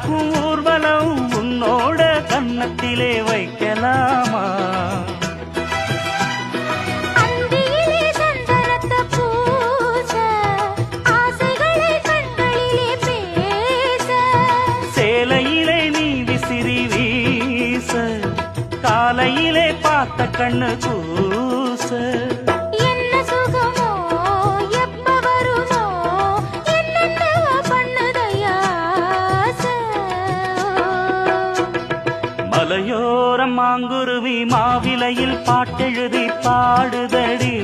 நடக்கும் ஊர்வலம் உன்னோட கன்னத்திலே வைக்கலாமா? அந்தியிலே சந்தனத்தை பூச, ஆசைகளை கண்களிலே பேச, சேலையிலே நீ விசிறி வீச, காலையிலே பார்த்த கண்ணு கூச. என்ன சுகமோ எப்ப வருமோ என்னென்னவோ பண்ணுதையா ஆசை. மலையோரம் மாங்குருவி மாவிலையில் பாட்டெழுதி பாடுதடி.